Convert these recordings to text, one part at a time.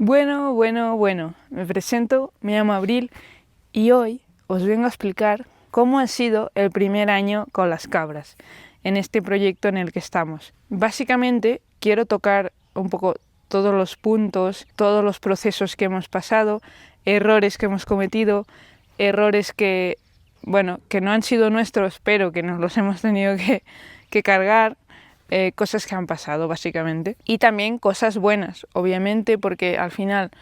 Bueno, me presento, me llamo Abril y hoy os vengo a explicar cómo ha sido el primer año con las cabras en este proyecto en el que estamos. Básicamente quiero tocar un poco todos los puntos, todos los procesos que hemos pasado, errores que hemos cometido, errores que no han sido nuestros, pero que nos los hemos tenido que cargar. Cosas que han pasado básicamente y también cosas buenas, obviamente, porque al final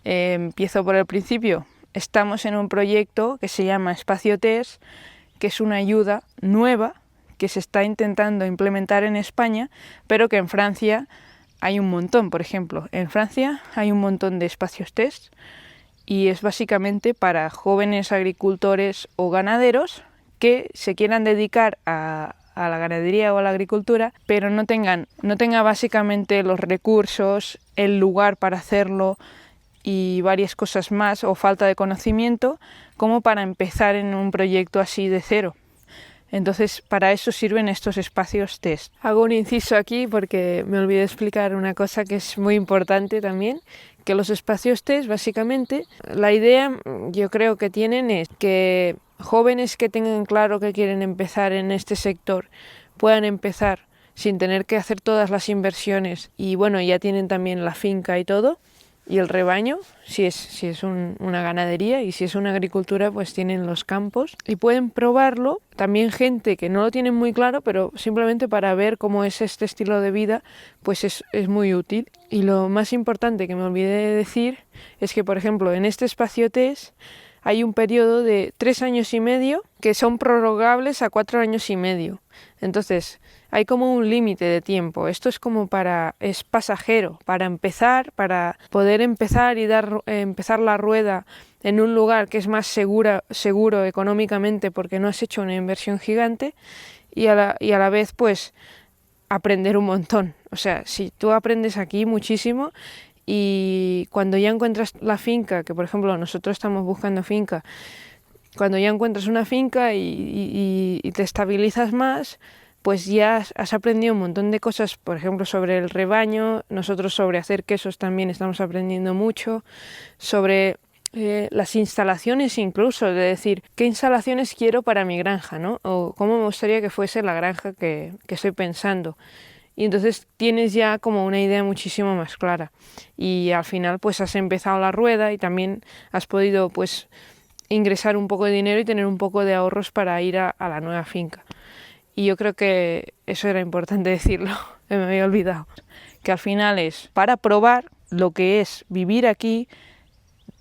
empiezo por el principio. Estamos en un proyecto que se llama Espacio Test, que es una ayuda nueva que se está intentando implementar en España, pero que en Francia hay un montón. Por ejemplo, en Francia hay un montón de espacios test y es básicamente para jóvenes agricultores o ganaderos que se quieran dedicar a la ganadería o a la agricultura, pero no tenga básicamente los recursos, el lugar para hacerlo y varias cosas más, o falta de conocimiento, como para empezar en un proyecto así de cero. Entonces, para eso sirven estos espacios test. Hago un inciso aquí porque me olvidé explicar una cosa que es muy importante también, que los espacios test, básicamente, la idea yo creo que tienen es que jóvenes que tengan claro que quieren empezar en este sector puedan empezar sin tener que hacer todas las inversiones y bueno, ya tienen también la finca y todo, y el rebaño, si es una ganadería, y si es una agricultura, pues tienen los campos y pueden probarlo. También gente que no lo tiene muy claro, pero simplemente para ver cómo es este estilo de vida, pues es muy útil. Y lo más importante que me olvidé de decir es que, por ejemplo, en este espacio test hay un periodo de 3 años y medio que son prorrogables a 4 años y medio. Entonces, hay como un límite de tiempo. Esto es pasajero, para empezar, para poder empezar y empezar la rueda en un lugar que es más seguro económicamente porque no has hecho una inversión gigante y a la vez pues aprender un montón. O sea, si tú aprendes aquí muchísimo y cuando ya encuentras la finca, que por ejemplo nosotros estamos buscando finca, cuando ya encuentras una finca y te estabilizas más, pues ya has aprendido un montón de cosas, por ejemplo, sobre el rebaño. Nosotros sobre hacer quesos también estamos aprendiendo mucho, sobre las instalaciones incluso, de decir, ¿qué instalaciones quiero para mi granja, ¿no? O cómo me gustaría que fuese la granja que estoy pensando. Y entonces tienes ya como una idea muchísimo más clara. Y al final pues has empezado la rueda y también has podido pues ingresar un poco de dinero y tener un poco de ahorros para ir a la nueva finca. Y yo creo que eso era importante decirlo, me había olvidado. Que al final es para probar lo que es vivir aquí,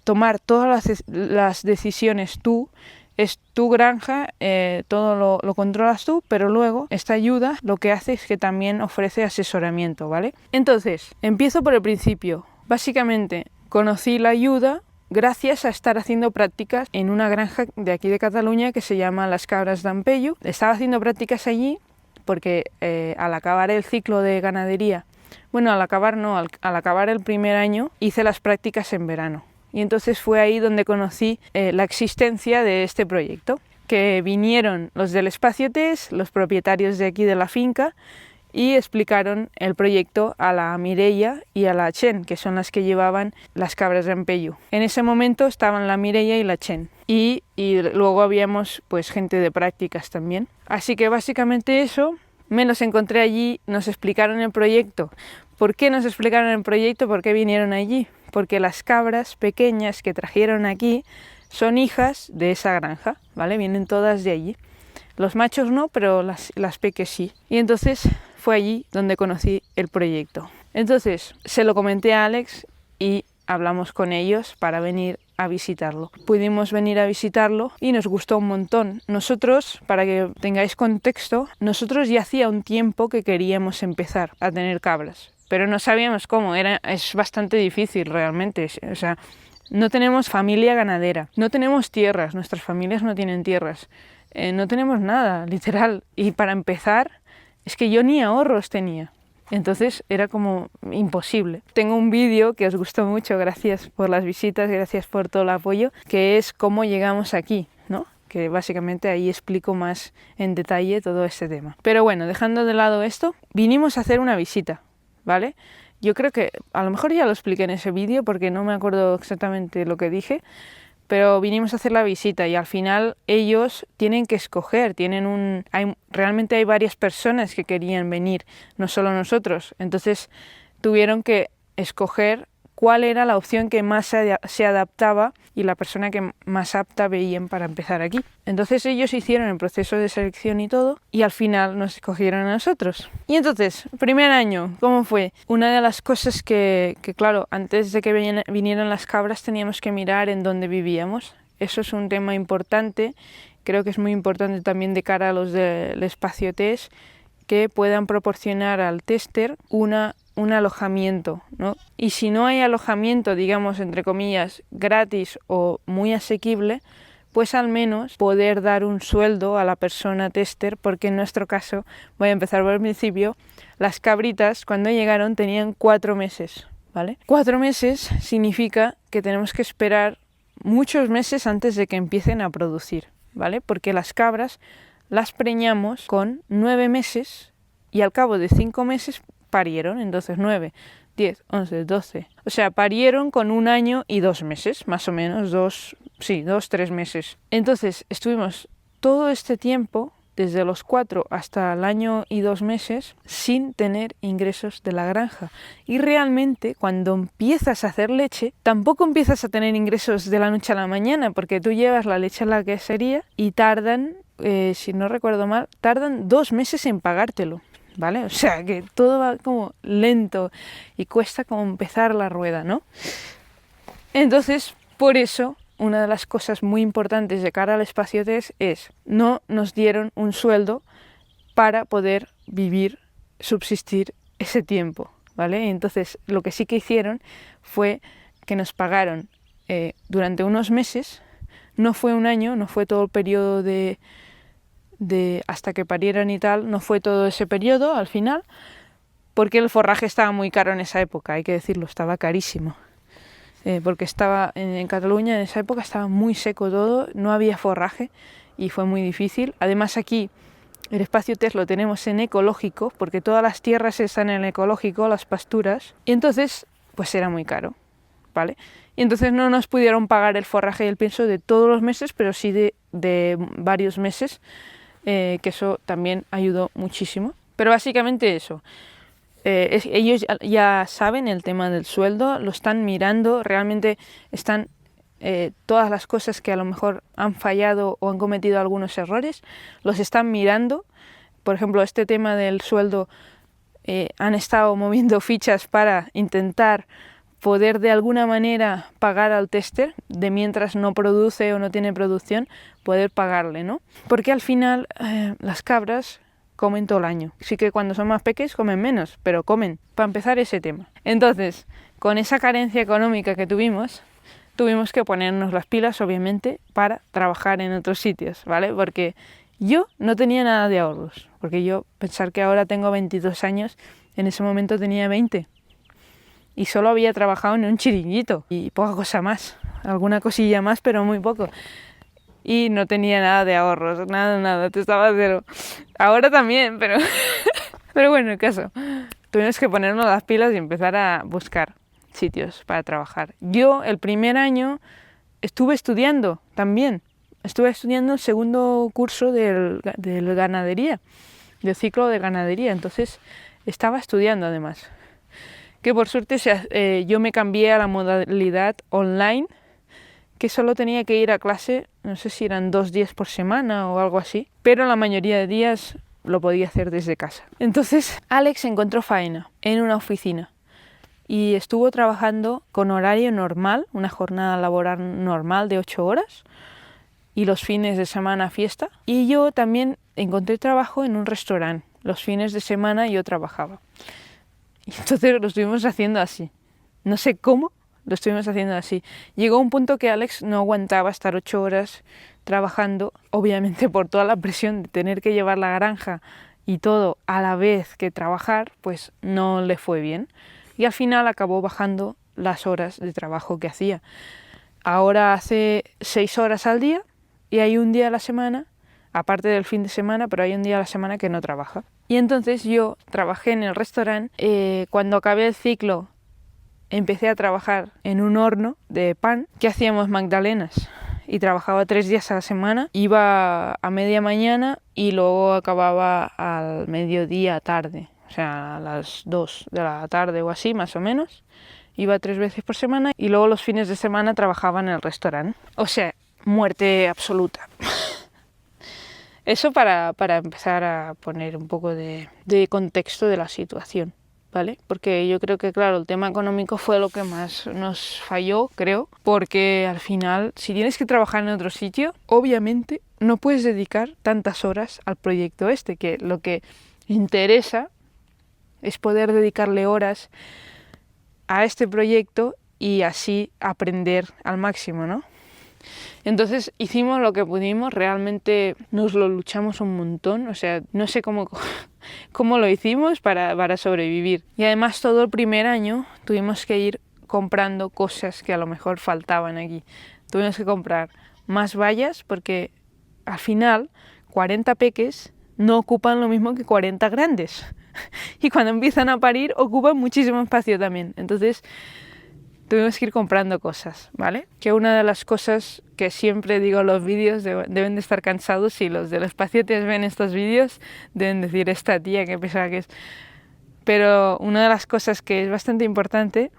tomar todas las decisiones tú, es tu granja, todo lo controlas tú, pero luego esta ayuda lo que hace es que también ofrece asesoramiento, ¿vale? Entonces, empiezo por el principio. Básicamente, conocí la ayuda gracias a estar haciendo prácticas en una granja de aquí de Cataluña que se llama Las Cabras d'Ampello. Estaba haciendo prácticas allí porque al acabar el ciclo de ganadería, bueno, al acabar el primer año hice las prácticas en verano. Y entonces fue ahí donde conocí la existencia de este proyecto, que vinieron los del Espacio Test, los propietarios de aquí de la finca, y explicaron el proyecto a la Mireia y a la Chen, que son las que llevaban Las Cabras d'Ampello. En ese momento estaban la Mireia y la Chen, y luego habíamos pues gente de prácticas también. Así que básicamente eso, me los encontré allí, nos explicaron el proyecto. ¿Por qué nos explicaron el proyecto? ¿Por qué vinieron allí? Porque las cabras pequeñas que trajeron aquí son hijas de esa granja, ¿vale? Vienen todas de allí. Los machos no, pero las peques sí. Y entonces fue allí donde conocí el proyecto. Entonces se lo comenté a Alex y hablamos con ellos para venir a visitarlo. Pudimos venir a visitarlo y nos gustó un montón. Nosotros, para que tengáis contexto, nosotros ya hacía un tiempo que queríamos empezar a tener cabras, pero no sabíamos cómo. Es bastante difícil realmente. O sea, no tenemos familia ganadera, no tenemos tierras, nuestras familias no tienen tierras, no tenemos nada, literal. Y para empezar, es que yo ni ahorros tenía. Entonces era como imposible. Tengo un vídeo que os gustó mucho, gracias por las visitas, gracias por todo el apoyo, que es cómo llegamos aquí, ¿no? Que básicamente ahí explico más en detalle todo este tema. Pero bueno, dejando de lado esto, vinimos a hacer una visita, ¿vale? Yo creo que a lo mejor ya lo expliqué en ese vídeo porque no me acuerdo exactamente lo que dije, pero vinimos a hacer la visita y al final ellos tienen que escoger, realmente hay varias personas que querían venir, no solo nosotros, entonces tuvieron que escoger cuál era la opción que más se adaptaba y la persona que más apta veían para empezar aquí. Entonces ellos hicieron el proceso de selección y todo y al final nos escogieron a nosotros. Y entonces, primer año, ¿cómo fue? Una de las cosas que claro, antes de que vinieran las cabras teníamos que mirar en dónde vivíamos. Eso es un tema importante, creo que es muy importante también de cara a los del espacio test, que puedan proporcionar al tester un alojamiento, ¿no? Y si no hay alojamiento, digamos, entre comillas, gratis o muy asequible, pues al menos poder dar un sueldo a la persona tester, porque en nuestro caso, voy a empezar por el principio, las cabritas cuando llegaron tenían 4 meses, ¿vale? 4 meses significa que tenemos que esperar muchos meses antes de que empiecen a producir, ¿vale? Porque las cabras las preñamos con 9 meses y al cabo de 5 meses parieron, entonces 9, 10, 11, 12. O sea, parieron con 1 año y 2 meses, más o menos, 2, 3 meses. Entonces estuvimos todo este tiempo, desde los 4 hasta el año y 2 meses, sin tener ingresos de la granja. Y realmente cuando empiezas a hacer leche, tampoco empiezas a tener ingresos de la noche a la mañana, porque tú llevas la leche a la quesería y tardan, si no recuerdo mal, tardan 2 meses en pagártelo. ¿Vale? O sea, que todo va como lento y cuesta como empezar la rueda, ¿no? Entonces, por eso, una de las cosas muy importantes de cara al espacio test es no nos dieron un sueldo para poder vivir, subsistir ese tiempo, ¿vale? Entonces, lo que sí que hicieron fue que nos pagaron durante unos meses, no fue 1 año, no fue todo el periodo de hasta que parieran y tal, no fue todo ese periodo al final, porque el forraje estaba muy caro en esa época, hay que decirlo, estaba carísimo, porque estaba en Cataluña en esa época estaba muy seco todo, no había forraje y fue muy difícil. Además aquí el espacio test lo tenemos en ecológico, porque todas las tierras están en ecológico, las pasturas, y entonces pues era muy caro, ¿vale? Y entonces no nos pudieron pagar el forraje y el pienso de todos los meses, pero sí de varios meses, que eso también ayudó muchísimo. Pero básicamente eso, ellos ya saben el tema del sueldo, lo están mirando, realmente están todas las cosas que a lo mejor han fallado o han cometido algunos errores, los están mirando. Por ejemplo, este tema del sueldo, han estado moviendo fichas para intentar poder de alguna manera pagar al tester, de mientras no produce o no tiene producción, poder pagarle, ¿no? Porque al final las cabras comen todo el año. Sí que cuando son más pequeños comen menos, pero comen. Para empezar ese tema. Entonces, con esa carencia económica que tuvimos que ponernos las pilas, obviamente, para trabajar en otros sitios, ¿vale? Porque yo no tenía nada de ahorros. Porque yo, pensar que ahora tengo 22 años, en ese momento tenía 20. Y solo había trabajado en un chiringuito y poca cosa más, alguna cosilla más, pero muy poco. Y no tenía nada de ahorros, nada, te estaba cero. Ahora también, pero pero bueno, el caso. Tuvimos que ponernos las pilas y empezar a buscar sitios para trabajar. Yo el primer año estuve estudiando también. Estuve estudiando el segundo curso del ganadería, del ciclo de ganadería. Entonces estaba estudiando además. Que por suerte yo me cambié a la modalidad online, que solo tenía que ir a clase, no sé si eran 2 días por semana o algo así, pero la mayoría de días lo podía hacer desde casa. Entonces Alex encontró faena en una oficina y estuvo trabajando con horario normal, una jornada laboral normal de 8 horas y los fines de semana fiesta. Y yo también encontré trabajo en un restaurante. Los fines de semana yo trabajaba. Y entonces lo estuvimos haciendo así. No sé cómo, lo estuvimos haciendo así. Llegó un punto que Alex no aguantaba estar 8 horas trabajando, obviamente por toda la presión de tener que llevar la granja y todo a la vez que trabajar, pues no le fue bien. Y al final acabó bajando las horas de trabajo que hacía. Ahora hace 6 horas al día y hay un día a la semana, aparte del fin de semana, pero hay un día a la semana que no trabaja. Y entonces yo trabajé en el restaurante. Cuando acabé el ciclo empecé a trabajar en un horno de pan que hacíamos magdalenas y trabajaba 3 días a la semana. Iba a media mañana y luego acababa al mediodía tarde, o sea, a las 2 de la tarde o así, más o menos. Iba 3 veces por semana y luego los fines de semana trabajaba en el restaurante. O sea, muerte absoluta. Eso para empezar a poner un poco de contexto de la situación, ¿vale? Porque yo creo que, claro, el tema económico fue lo que más nos falló, creo, porque al final, si tienes que trabajar en otro sitio, obviamente no puedes dedicar tantas horas al proyecto este, que lo que interesa es poder dedicarle horas a este proyecto y así aprender al máximo, ¿no? Entonces hicimos lo que pudimos, realmente nos lo luchamos un montón, o sea, no sé cómo lo hicimos para sobrevivir. Y además todo el primer año tuvimos que ir comprando cosas que a lo mejor faltaban aquí. Tuvimos que comprar más vallas porque al final 40 peques no ocupan lo mismo que 40 grandes. Y cuando empiezan a parir ocupan muchísimo espacio también. Entonces tuvimos que ir comprando cosas, ¿vale? Que una de las cosas que siempre digo en los vídeos, deben de estar cansados, si los de los pacientes ven estos vídeos, deben decir, esta tía qué pesada que es. Pero una de las cosas que es bastante importante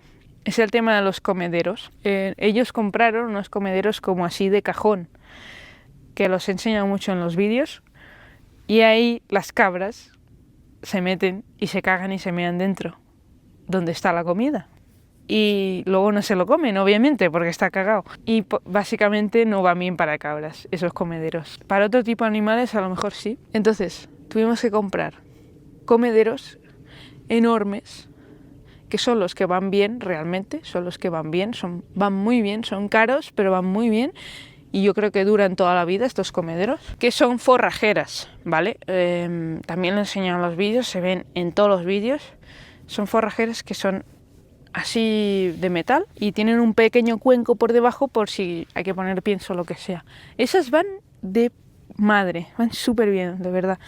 es el tema de los comederos. Ellos compraron unos comederos como así de cajón, que los enseñan mucho en los vídeos, y ahí las cabras se meten y se cagan y se mean dentro, donde está la comida. Y luego no se lo comen, obviamente, porque está cagado. Y básicamente no van bien para cabras, esos comederos. Para otro tipo de animales a lo mejor sí. Entonces, tuvimos que comprar comederos enormes, que son los que van bien realmente, son los que van bien, van muy bien, son caros, pero van muy bien. Y yo creo que duran toda la vida estos comederos, que son forrajeras, ¿vale? También lo enseñan en los vídeos, se ven en todos los vídeos. Son forrajeras que son así de metal y tienen un pequeño cuenco por debajo por si hay que poner pienso o lo que sea. Esas van de madre, van súper bien, de verdad.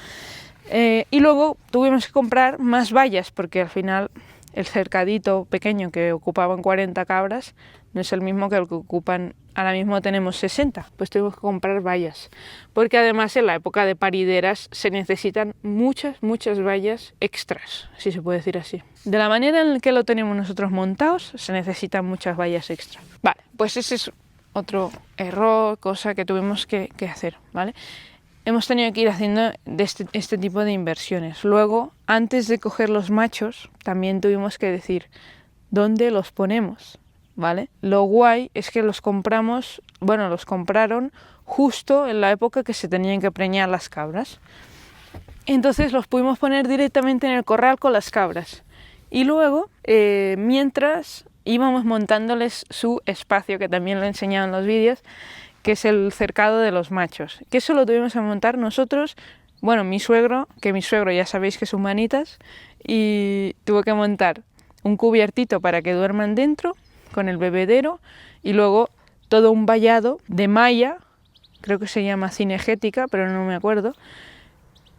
Y luego tuvimos que comprar más vallas porque al final el cercadito pequeño que ocupaban 40 cabras no es el mismo que el que ocupan, ahora mismo tenemos 60, pues tuvimos que comprar vallas, porque además en la época de parideras se necesitan muchas vallas extras, si se puede decir así. De la manera en la que lo tenemos nosotros montados, se necesitan muchas vallas extra. Vale, pues ese es otro error, cosa que tuvimos que hacer, ¿vale? Hemos tenido que ir haciendo este tipo de inversiones. Luego, antes de coger los machos, también tuvimos que decir dónde los ponemos, ¿vale? Lo guay es que los compraron justo en la época que se tenían que preñar las cabras. Entonces los pudimos poner directamente en el corral con las cabras. Y luego, mientras íbamos montándoles su espacio, que también lo he enseñado en los vídeos, que es el cercado de los machos, que eso lo tuvimos que montar nosotros, bueno, mi suegro ya sabéis que es un manitas, y tuvo que montar un cubiertito para que duerman dentro, con el bebedero, y luego todo un vallado de malla, creo que se llama cinegética, pero no me acuerdo.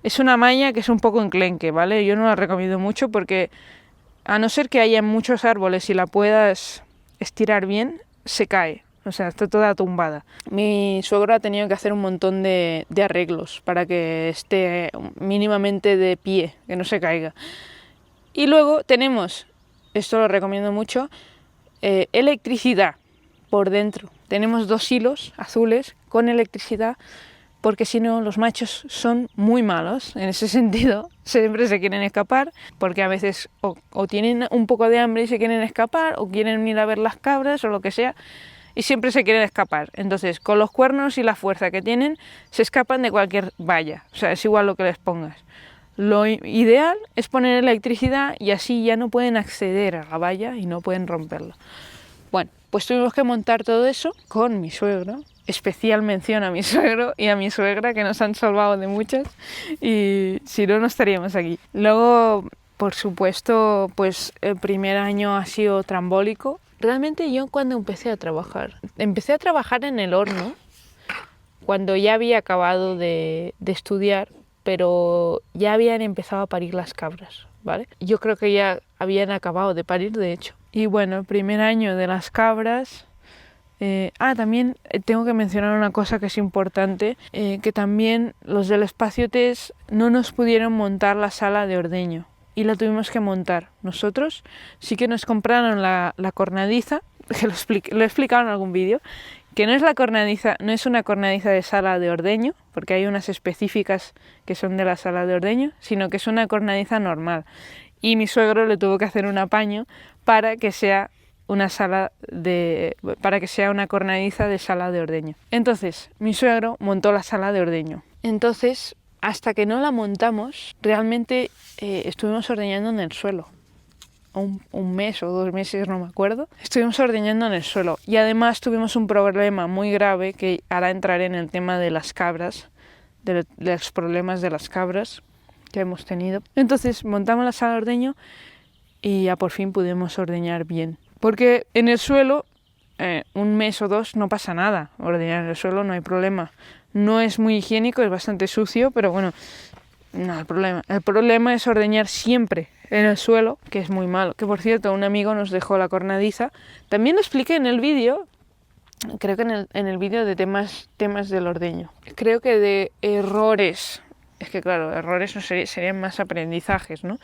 Es una malla que es un poco enclenque, ¿vale? Yo no la recomiendo mucho porque, a no ser que haya muchos árboles y la puedas estirar bien, se cae. O sea, está toda tumbada. Mi suegro ha tenido que hacer un montón de arreglos para que esté mínimamente de pie, que no se caiga. Y luego tenemos, esto lo recomiendo mucho, electricidad por dentro. Tenemos 2 hilos azules con electricidad, porque si no los machos son muy malos en ese sentido, siempre se quieren escapar, porque a veces o tienen un poco de hambre y se quieren escapar, o quieren ir a ver las cabras o lo que sea, y siempre se quieren escapar. Entonces, con los cuernos y la fuerza que tienen, se escapan de cualquier valla. O sea, es igual lo que les pongas. Lo ideal es poner electricidad y así ya no pueden acceder a la valla y no pueden romperlo. Bueno, pues tuvimos que montar todo eso con mi suegro. Especial mención a mi suegro y a mi suegra, que nos han salvado de muchas, y si no, no estaríamos aquí. Luego, por supuesto, pues el primer año ha sido trambólico. Realmente yo cuando empecé a trabajar en el horno, cuando ya había acabado de estudiar, pero ya habían empezado a parir las cabras, ¿vale? Yo creo que ya habían acabado de parir, de hecho. Y bueno, el primer año de las cabras... también tengo que mencionar una cosa que es importante, que también los del espacio test no nos pudieron montar la sala de ordeño y la tuvimos que montar nosotros. Sí que nos compraron la cornadiza, que lo he explicado en algún vídeo, que no es la cornadiza, no es una cornadiza de sala de ordeño, porque hay unas específicas que son de la sala de ordeño, sino que es una cornadiza normal. Y mi suegro le tuvo que hacer un apaño para que sea una cornadiza de sala de ordeño. Entonces, mi suegro montó la sala de ordeño. Entonces, hasta que no la montamos, realmente estuvimos ordeñando en el suelo. Un mes o 2 meses, no me acuerdo. Estuvimos ordeñando en el suelo. Y además tuvimos un problema muy grave, que ahora entraré en el tema de las cabras, de los problemas de las cabras que hemos tenido. Entonces, montamos la sala de ordeño y ya por fin pudimos ordeñar bien. Porque en el suelo, 1 mes o 2 no pasa nada. Ordeñar en el suelo no hay problema. No es muy higiénico, es bastante sucio, pero bueno, no hay problema. El problema es ordeñar siempre en el suelo, que es muy malo. Que por cierto, un amigo nos dejó la cornadiza. También lo expliqué en el vídeo, creo que en el vídeo de temas del ordeño. Creo que de errores, es que claro, errores no serían más aprendizajes, ¿no?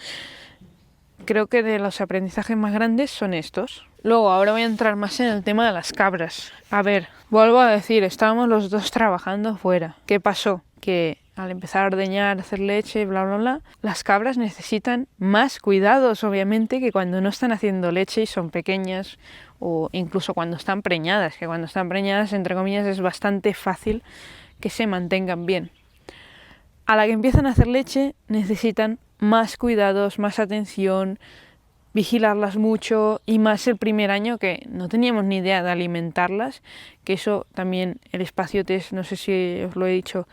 Creo que de los aprendizajes más grandes son estos. Luego, ahora voy a entrar más en el tema de las cabras. A ver, vuelvo a decir, estábamos los dos trabajando fuera. ¿Qué pasó? Que al empezar a ordeñar, hacer leche, bla, bla, bla, las cabras necesitan más cuidados, obviamente, que cuando no están haciendo leche y son pequeñas, o incluso cuando están preñadas, que cuando están preñadas, entre comillas, es bastante fácil que se mantengan bien. A la que empiezan a hacer leche, necesitan más cuidados, más atención, vigilarlas mucho, y más el primer año que no teníamos ni idea de alimentarlas, que eso también el espacio test, no sé si os lo he dicho,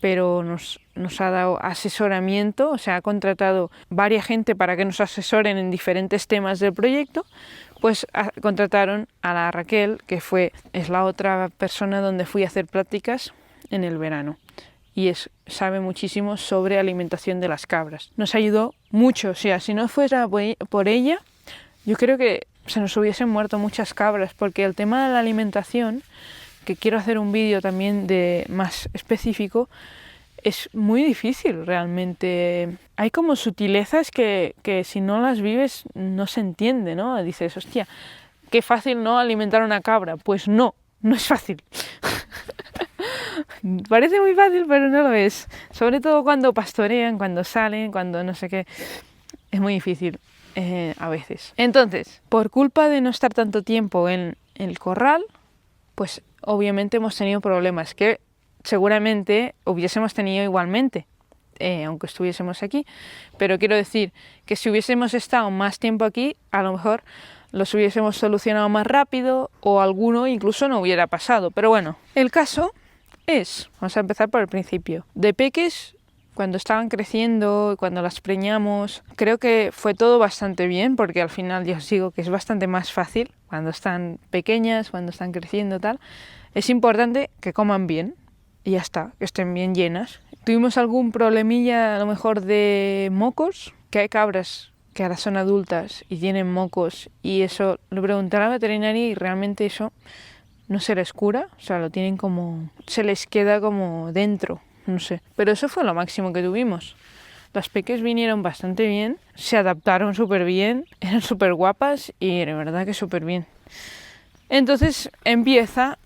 pero nos ha dado asesoramiento, o sea, ha contratado varias gente para que nos asesoren en diferentes temas del proyecto. Pues contrataron a la Raquel, que es la otra persona donde fui a hacer prácticas en el verano. Y sabe muchísimo sobre alimentación de las cabras. Nos ayudó mucho, o sea, si no fuera por ella, yo creo que se nos hubiesen muerto muchas cabras, porque el tema de la alimentación, que quiero hacer un vídeo también más específico, es muy difícil realmente. Hay como sutilezas que si no las vives no se entiende, ¿no? Dices, hostia, qué fácil, ¿no?, alimentar a una cabra. Pues no es fácil. Parece muy fácil, pero no lo es. Sobre todo cuando pastorean, cuando salen, cuando no sé qué. Es muy difícil a veces. Entonces, por culpa de no estar tanto tiempo en el corral, pues obviamente hemos tenido problemas que seguramente hubiésemos tenido igualmente, aunque estuviésemos aquí. Pero quiero decir que si hubiésemos estado más tiempo aquí, a lo mejor los hubiésemos solucionado más rápido, o alguno incluso no hubiera pasado. Pero bueno, el caso vamos a empezar por el principio. De peques, cuando estaban creciendo y cuando las preñamos, creo que fue todo bastante bien, porque al final ya os digo que es bastante más fácil cuando están pequeñas, cuando están creciendo, tal. Es importante que coman bien y ya está, que estén bien llenas. Tuvimos algún problemilla a lo mejor de mocos, que hay cabras que ahora son adultas y tienen mocos, y eso lo pregunté a la veterinaria y realmente eso no se les cura, o sea, se les queda como dentro, no sé. Pero eso fue lo máximo que tuvimos. Las peques vinieron bastante bien, se adaptaron súper bien, eran súper guapas y de verdad que súper bien. Entonces empieza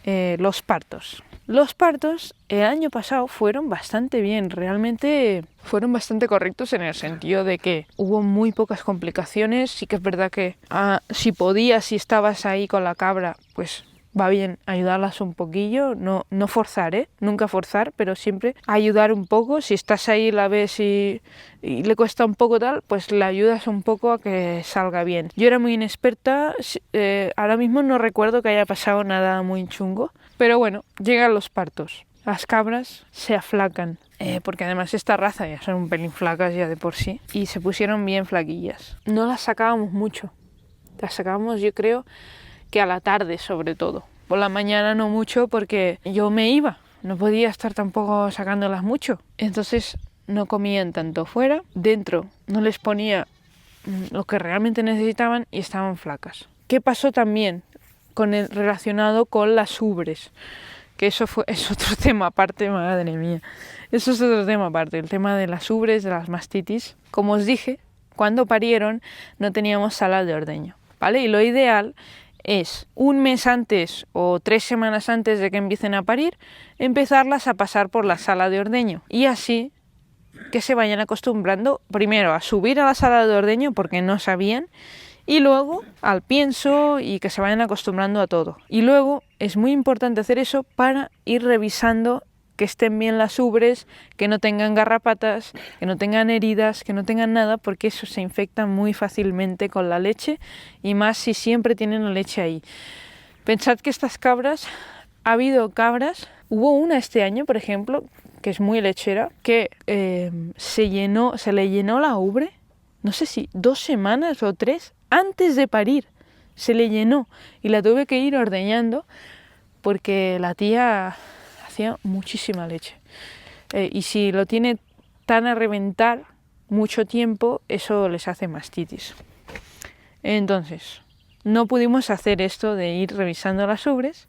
los partos. Los partos el año pasado fueron bastante bien, realmente fueron bastante correctos, en el sentido de que hubo muy pocas complicaciones. Sí que es verdad que si estabas ahí con la cabra, pues va bien ayudarlas un poquillo, no forzar, nunca forzar, pero siempre ayudar un poco. Si estás ahí, la ves y le cuesta un poco tal, pues la ayudas un poco a que salga bien. Yo era muy inexperta, ahora mismo no recuerdo que haya pasado nada muy chungo, pero bueno, llegan los partos. Las cabras se aflacan, porque además esta raza ya son un pelín flacas ya de por sí, y se pusieron bien flaquillas. No las sacábamos mucho, las sacábamos yo creo que a la tarde sobre todo. Por la mañana no mucho, porque yo me iba, no podía estar tampoco sacándolas mucho. Entonces no comían tanto fuera, dentro no les ponía lo que realmente necesitaban y estaban flacas. ¿Qué pasó también relacionado con las ubres? Que es otro tema aparte, madre mía. Eso es otro tema aparte, el tema de las ubres, de las mastitis. Como os dije, cuando parieron no teníamos sala de ordeño, ¿vale? Y lo ideal es un mes antes o 3 semanas antes de que empiecen a parir, empezarlas a pasar por la sala de ordeño. Y así que se vayan acostumbrando primero a subir a la sala de ordeño porque no sabían, y luego al pienso y que se vayan acostumbrando a todo. Y luego es muy importante hacer eso para ir revisando que estén bien las ubres, que no tengan garrapatas, que no tengan heridas, que no tengan nada, porque eso se infecta muy fácilmente con la leche, y más si siempre tienen la leche ahí. Pensad que estas cabras, ha habido cabras, hubo una este año, por ejemplo, que es muy lechera, que se le llenó la ubre, no sé si 2 semanas o 3 antes de parir, se le llenó y la tuve que ir ordeñando porque la tía hacía muchísima leche. Y si lo tiene tan a reventar mucho tiempo, eso les hace mastitis. Entonces, no pudimos hacer esto de ir revisando las ubres,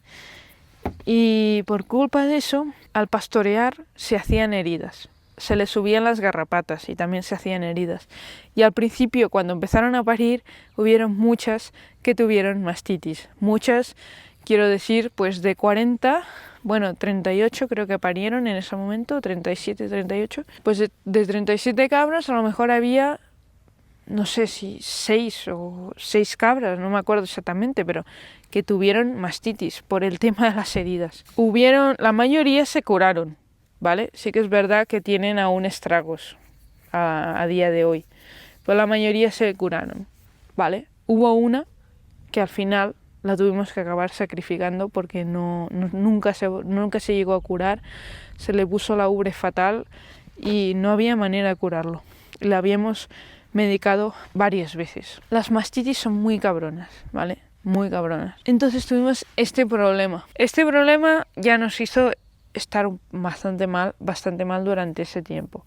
y por culpa de eso, al pastorear se hacían heridas. Se les subían las garrapatas y también se hacían heridas. Y al principio, cuando empezaron a parir, hubieron muchas que tuvieron mastitis. Muchas, quiero decir, pues de 40, 38 creo que parieron en ese momento, 37, 38. Pues de 37 cabras a lo mejor había, no sé si 6 cabras, no me acuerdo exactamente, pero que tuvieron mastitis por el tema de las heridas. La mayoría se curaron, ¿vale? Sí que es verdad que tienen aún estragos a día de hoy, pero la mayoría se curaron, ¿vale? Hubo una que al final la tuvimos que acabar sacrificando porque nunca se llegó a curar, se le puso la ubre fatal y no había manera de curarlo. La habíamos medicado varias veces. Las mastitis son muy cabronas, ¿vale? Muy cabronas. Entonces tuvimos este problema. Este problema ya nos hizo estar bastante mal durante ese tiempo.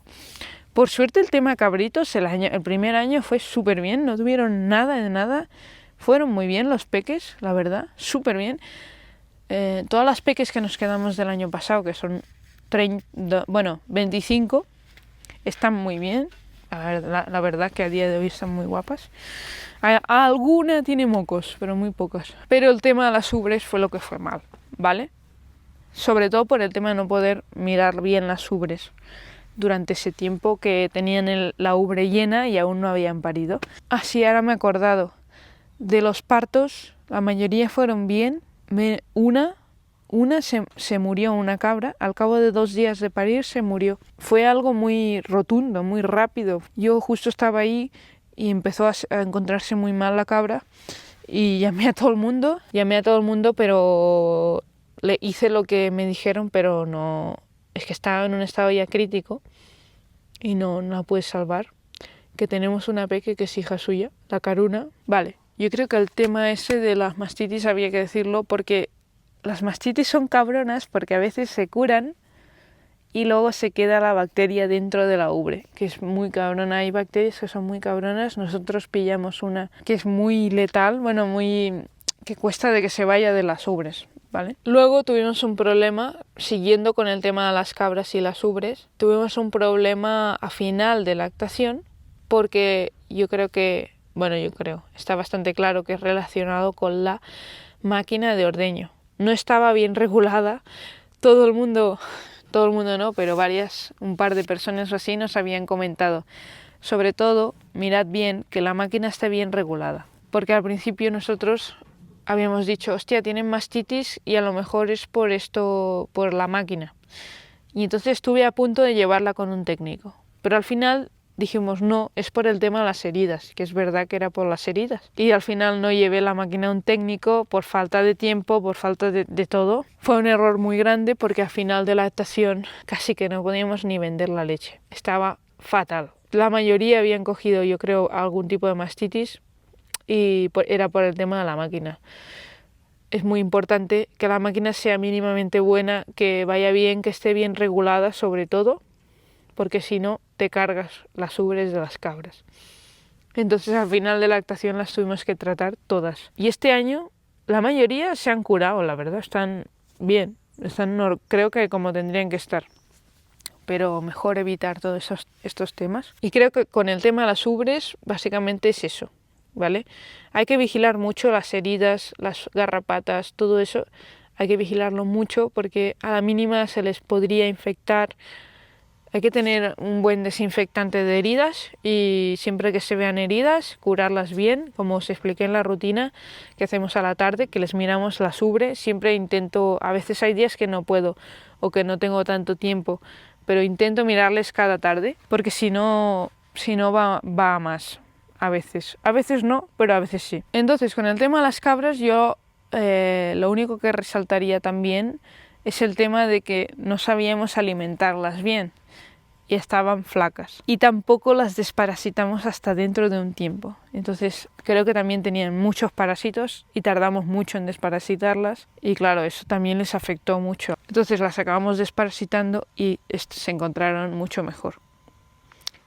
Por suerte el tema cabritos, el primer año fue súper bien, no tuvieron nada de nada. Fueron muy bien los peques, la verdad, súper bien. Todas las peques que nos quedamos del año pasado, que son 25, están muy bien. La verdad que a día de hoy están muy guapas. Alguna tiene mocos, pero muy pocas. Pero el tema de las ubres fue lo que fue mal, ¿vale? Sobre todo por el tema de no poder mirar bien las ubres durante ese tiempo que tenían la ubre llena y aún no habían parido. Así ahora me he acordado de los partos, la mayoría fueron bien. Una se murió, una cabra, al cabo de 2 días de parir se murió. Fue algo muy rotundo, muy rápido. Yo justo estaba ahí y empezó a encontrarse muy mal la cabra y llamé a todo el mundo, pero le hice lo que me dijeron, pero no, es que estaba en un estado ya crítico y no la puedes salvar. Que tenemos una peque que es hija suya, la Caruna. Vale, yo creo que el tema ese de las mastitis había que decirlo porque las mastitis son cabronas porque a veces se curan y luego se queda la bacteria dentro de la ubre, que es muy cabrona. Hay bacterias que son muy cabronas. Nosotros pillamos una que es muy letal, que cuesta de que se vaya de las ubres, ¿vale? Luego tuvimos un problema, siguiendo con el tema de las cabras y las ubres, tuvimos un problema a final de lactación porque está bastante claro que es relacionado con la máquina de ordeño. No estaba bien regulada, todo el mundo no, pero un par de personas así nos habían comentado. Sobre todo, mirad bien que la máquina esté bien regulada, porque al principio nosotros habíamos dicho, hostia, tienen mastitis y a lo mejor es por la máquina. Y entonces estuve a punto de llevarla con un técnico, pero al final dijimos no, es por el tema de las heridas, que es verdad que era por las heridas. Y al final no llevé la máquina a un técnico por falta de tiempo, por falta de todo. Fue un error muy grande porque al final de la lactación casi que no podíamos ni vender la leche. Estaba fatal. La mayoría habían cogido, yo creo, algún tipo de mastitis y era por el tema de la máquina. es muy importante que la máquina sea mínimamente buena, que vaya bien, que esté bien regulada sobre todo, porque si no te cargas las ubres de las cabras. Entonces al final de la lactación las tuvimos que tratar todas. Y este año la mayoría se han curado, la verdad, están bien, creo que como tendrían que estar. Pero mejor evitar todos estos temas. Y creo que con el tema de las ubres básicamente es eso, ¿vale? Hay que vigilar mucho las heridas, las garrapatas, todo eso. Hay que vigilarlo mucho porque a la mínima se les podría infectar. Hay que tener un buen desinfectante de heridas y siempre que se vean heridas, curarlas bien, como os expliqué en la rutina que hacemos a la tarde, que les miramos las ubres. Siempre intento, a veces hay días que no puedo o que no tengo tanto tiempo, pero intento mirarles cada tarde, porque si no va a más, a veces no, pero a veces sí. Entonces, con el tema de las cabras, yo lo único que resaltaría también es el tema de que no sabíamos alimentarlas bien y estaban flacas. Y tampoco las desparasitamos hasta dentro de un tiempo. Entonces creo que también tenían muchos parásitos y tardamos mucho en desparasitarlas. Y claro, eso también les afectó mucho. Entonces las acabamos desparasitando y se encontraron mucho mejor.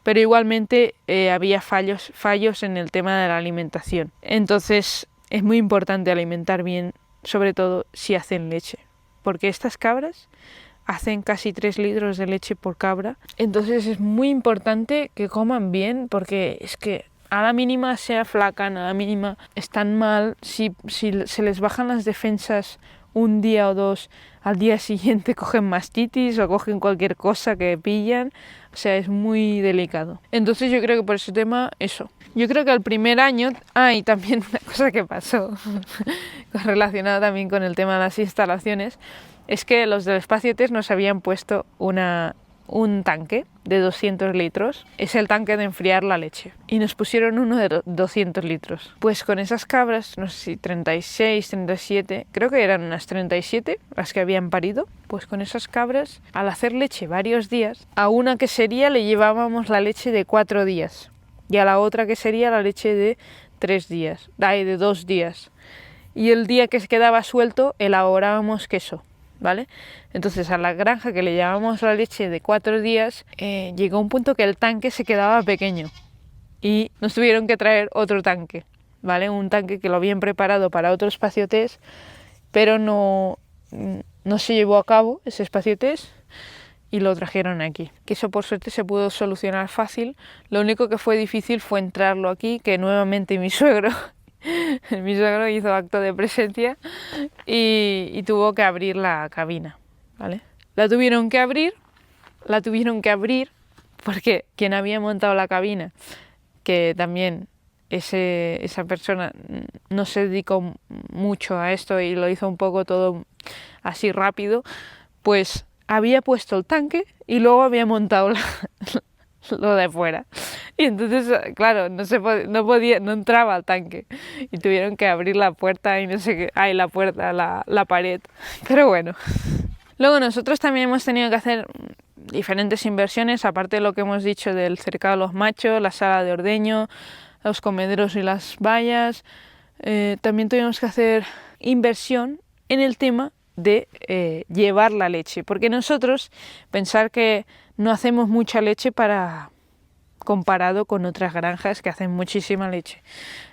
Pero igualmente había fallos en el tema de la alimentación. Entonces es muy importante alimentar bien, sobre todo si hacen leche. Porque estas cabras hacen casi 3 litros de leche por cabra. Entonces es muy importante que coman bien, porque es que a la mínima se aflacan, a la mínima están mal. Si se les bajan las defensas un día o dos, al día siguiente cogen mastitis o cogen cualquier cosa que pillan. O sea, es muy delicado. Entonces yo creo que por ese tema, eso. Yo creo que el primer año, y también una cosa que pasó, relacionada también con el tema de las instalaciones, es que los del espacio test nos habían puesto un tanque de 200 litros. Es el tanque de enfriar la leche. Y nos pusieron uno de 200 litros. Pues con esas cabras, no sé si 36, 37, creo que eran unas 37 las que habían parido. Pues con esas cabras, al hacer leche varios días, a una quesería le llevábamos la leche de 4 días. Y a la otra quesería la leche de 3 días, de 2 días. Y el día que se quedaba suelto, elaborábamos queso, ¿vale? Entonces a la granja que le llevábamos la leche de 4 días, llegó un punto que el tanque se quedaba pequeño y nos tuvieron que traer otro tanque, ¿vale? Un tanque que lo habían preparado para otro espacio test, pero no se llevó a cabo ese espacio test y lo trajeron aquí. Que eso por suerte se pudo solucionar fácil. Lo único que fue difícil fue entrarlo aquí, que nuevamente mi suegro hizo acto de presencia y tuvo que abrir la cabina, ¿vale? La tuvieron que abrir porque quien había montado la cabina, que también esa persona no se dedicó mucho a esto y lo hizo un poco todo así rápido, pues había puesto el tanque y luego había montado lo de fuera. Y entonces, claro, no entraba al tanque. Y tuvieron que abrir la puerta y no sé qué. La pared. Pero bueno. Luego nosotros también hemos tenido que hacer diferentes inversiones, aparte de lo que hemos dicho del cercado a los machos, la sala de ordeño, los comederos y las vallas. También tuvimos que hacer inversión en el tema de llevar la leche, porque nosotros pensar que no hacemos mucha leche comparado con otras granjas que hacen muchísima leche.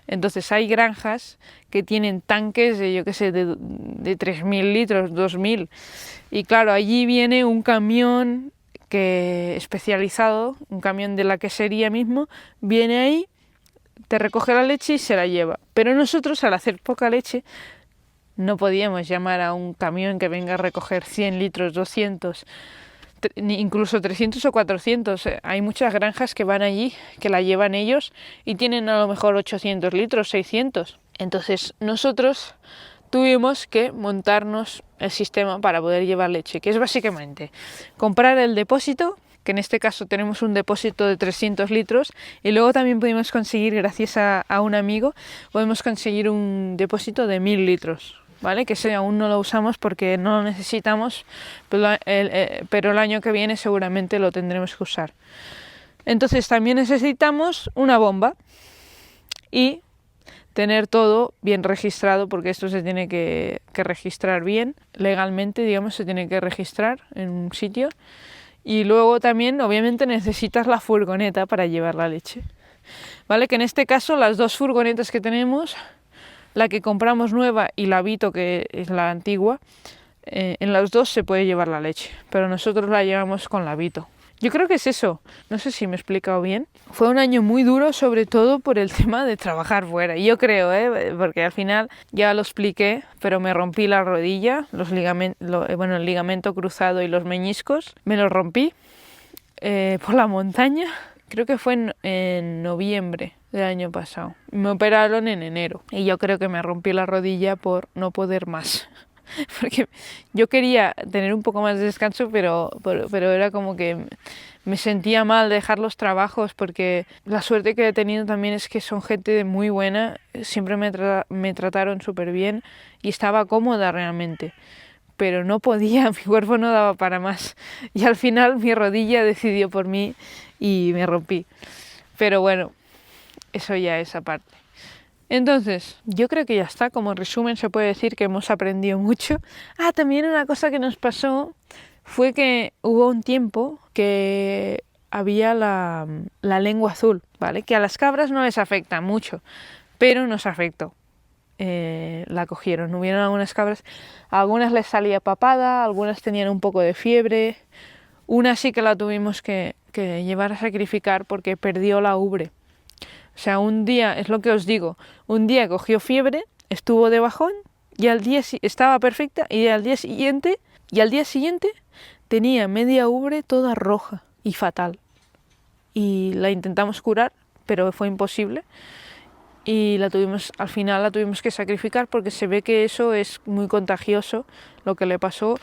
Entonces hay granjas que tienen tanques de, yo qué sé, de 3.000 litros, 2.000, y claro, allí viene un camión especializado, un camión de la quesería mismo, viene ahí, te recoge la leche y se la lleva. Pero nosotros, al hacer poca leche, no podíamos llamar a un camión que venga a recoger 100 litros, 200, incluso 300 o 400. Hay muchas granjas que van allí, que la llevan ellos y tienen a lo mejor 800 litros, 600. Entonces nosotros tuvimos que montarnos el sistema para poder llevar leche, que es básicamente comprar el depósito, que en este caso tenemos un depósito de 300 litros, y luego también pudimos conseguir, gracias a un amigo, podemos conseguir un depósito de 1.000 litros. ¿Vale? Que ese aún no lo usamos porque no lo necesitamos, pero el año que viene seguramente lo tendremos que usar. Entonces también necesitamos una bomba y tener todo bien registrado, porque esto se tiene que registrar bien, legalmente, digamos, se tiene que registrar en un sitio. Y luego también, obviamente, necesitas la furgoneta para llevar la leche. ¿Vale? Que en este caso las dos furgonetas que tenemos, la que compramos nueva y la Vito, que es la antigua, en las dos se puede llevar la leche, pero nosotros la llevamos con la Vito. Yo creo que es eso, no sé si me he explicado bien. Fue un año muy duro, sobre todo por el tema de trabajar fuera. Y yo creo, porque al final ya lo expliqué, pero me rompí la rodilla, el ligamento cruzado y los meñiscos. Me los rompí por la montaña. Creo que fue en noviembre del año pasado. Me operaron en enero y yo creo que me rompí la rodilla por no poder más. Porque yo quería tener un poco más de descanso, pero era como que me sentía mal dejar los trabajos, porque la suerte que he tenido también es que son gente muy buena, siempre me trataron súper bien y estaba cómoda realmente, pero no podía, mi cuerpo no daba para más y al final mi rodilla decidió por mí y me rompí. Pero bueno, eso ya es aparte. Entonces, yo creo que ya está. Como resumen se puede decir que hemos aprendido mucho. También una cosa que nos pasó fue que hubo un tiempo que había la lengua azul, ¿vale? Que a las cabras no les afecta mucho, pero nos afectó. La cogieron. Hubieron algunas cabras, a algunas les salía papada, algunas tenían un poco de fiebre. Una sí que la tuvimos que llevar a sacrificar porque perdió la ubre. O sea, un día, es lo que os digo, un día cogió fiebre, estuvo de bajón y al día estaba perfecta y al día siguiente tenía media ubre toda roja y fatal. Y la intentamos curar, pero fue imposible. Y al final la tuvimos que sacrificar porque se ve que eso es muy contagioso, lo que le pasó,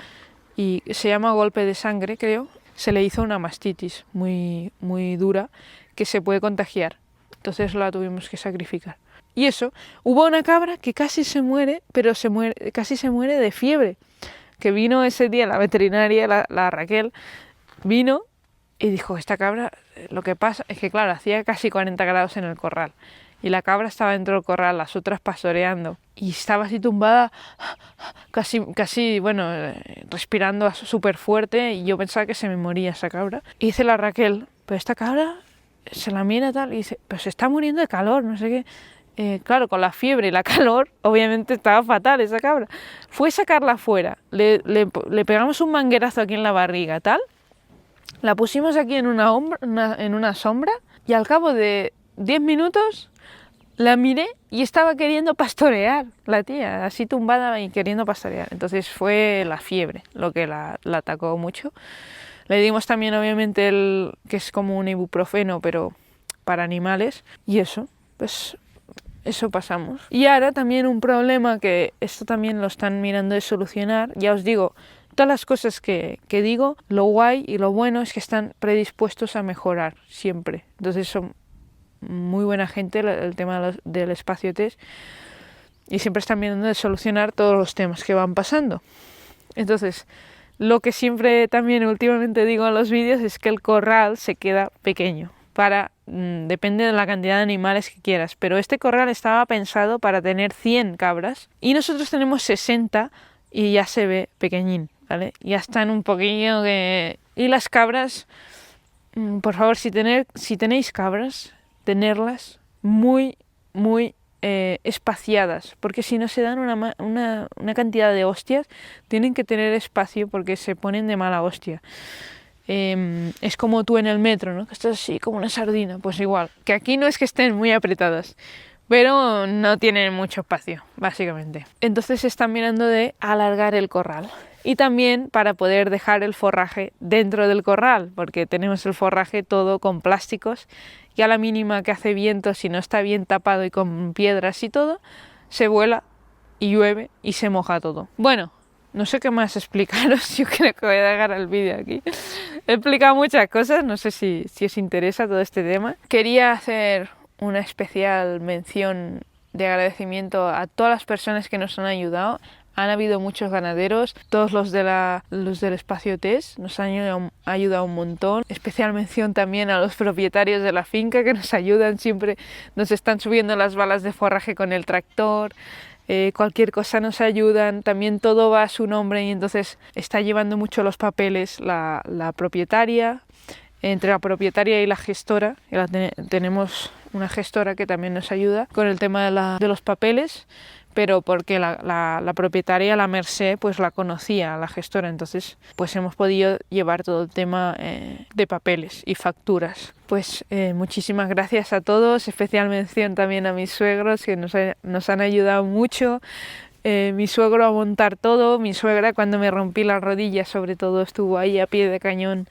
y se llama golpe de sangre, creo. Se le hizo una mastitis muy, muy dura que se puede contagiar. Entonces la tuvimos que sacrificar. Y eso, hubo una cabra que casi se muere, pero casi se muere de fiebre. Que vino ese día la veterinaria, la Raquel, vino y dijo, esta cabra, lo que pasa es que claro, hacía casi 40 grados en el corral. Y la cabra estaba dentro del corral, las otras pastoreando. Y estaba así tumbada, casi respirando súper fuerte. Y yo pensaba que se me moría esa cabra. Y dice la Raquel, pero esta cabra se la mira tal y dice, pero se está muriendo de calor, no sé qué. Claro, con la fiebre y la calor, obviamente estaba fatal esa cabra. Fue sacarla fuera, le pegamos un manguerazo aquí en la barriga, tal. La pusimos aquí en una sombra y al cabo de 10 minutos la miré y estaba queriendo pastorear, la tía, así tumbada y queriendo pastorear. Entonces fue la fiebre lo que la atacó mucho. Le dimos también obviamente que es como un ibuprofeno, pero para animales. Y eso, pues eso pasamos. Y ahora también un problema que esto también lo están mirando de solucionar. Ya os digo, todas las cosas que digo, lo guay y lo bueno es que están predispuestos a mejorar siempre. Entonces son muy buena gente el tema del espacio test. Y siempre están mirando de solucionar todos los temas que van pasando. Entonces, lo que siempre también últimamente digo en los vídeos es que el corral se queda pequeño. Depende de la cantidad de animales que quieras. Pero este corral estaba pensado para tener 100 cabras. Y nosotros tenemos 60 y ya se ve pequeñín, ¿vale? Ya están un poquillo que... Y las cabras, por favor, si tenéis cabras, tenerlas muy, muy espaciadas, porque si no se dan una cantidad de hostias, tienen que tener espacio porque se ponen de mala hostia. Es como tú en el metro, ¿no? Que estás así como una sardina, pues igual, que aquí no es que estén muy apretadas, pero no tienen mucho espacio, básicamente. Entonces se están mirando de alargar el corral y también para poder dejar el forraje dentro del corral, porque tenemos el forraje todo con plásticos y a la mínima que hace viento, si no está bien tapado y con piedras y todo, se vuela y llueve y se moja todo. Bueno, no sé qué más explicaros, yo creo que voy a dejar el vídeo aquí. He explicado muchas cosas, no sé si os interesa todo este tema. Quería hacer una especial mención de agradecimiento a todas las personas que nos han ayudado, Han habido muchos ganaderos, todos los del espacio test nos han ayudado un montón. Especial mención también a los propietarios de la finca que nos ayudan siempre, nos están subiendo las balas de forraje con el tractor. Cualquier cosa nos ayudan, también todo va a su nombre y entonces está llevando mucho los papeles la propietaria. Entre la propietaria y la gestora, tenemos una gestora que también nos ayuda con el tema de los papeles, pero porque la propietaria, la Mercè, pues la conocía, la gestora, entonces pues hemos podido llevar todo el tema de papeles y facturas. Pues muchísimas gracias a todos, especial mención también a mis suegros que nos han ayudado mucho. Mi suegro a montar todo, mi suegra cuando me rompí la rodilla sobre todo estuvo ahí a pie de cañón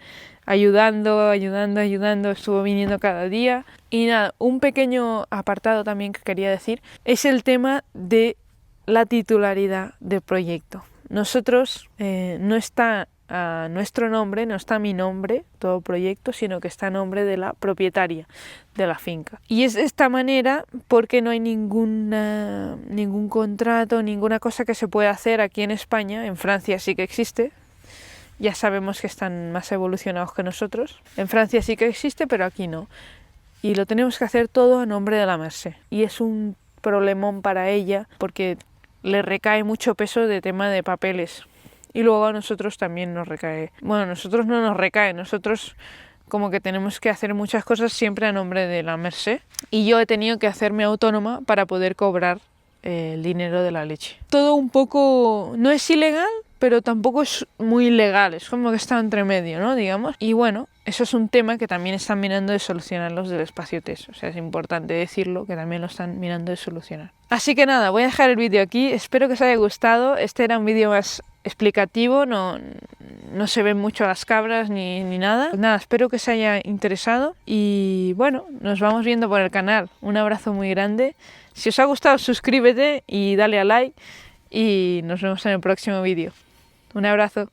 ayudando, estuvo viniendo cada día. Y nada, un pequeño apartado también que quería decir es el tema de la titularidad del proyecto. Nosotros no está a nuestro nombre, no está mi nombre, todo el proyecto, sino que está a nombre de la propietaria de la finca. Y es de esta manera porque no hay ningún contrato, ninguna cosa que se pueda hacer aquí en España. En Francia sí que existe. Ya sabemos que están más evolucionados que nosotros. En Francia sí que existe, pero aquí no. Y lo tenemos que hacer todo a nombre de la Mercè. Y es un problemón para ella porque le recae mucho peso de tema de papeles. Y luego a nosotros también nos recae. Bueno, a nosotros no nos recae. Nosotros como que tenemos que hacer muchas cosas siempre a nombre de la Mercè. Y yo he tenido que hacerme autónoma para poder cobrar el dinero de la leche. Todo un poco... no es ilegal, pero tampoco es muy legal, es como que está entre medio, ¿no? Digamos. Y bueno, eso es un tema que también están mirando de solucionar los del espacio test. O sea, es importante decirlo, que también lo están mirando de solucionar. Así que nada, voy a dejar el vídeo aquí. Espero que os haya gustado. Este era un vídeo más explicativo, no se ven mucho las cabras ni nada. Pues nada, espero que os haya interesado. Y bueno, nos vamos viendo por el canal. Un abrazo muy grande. Si os ha gustado, suscríbete y dale a like. Y nos vemos en el próximo vídeo. Un abrazo.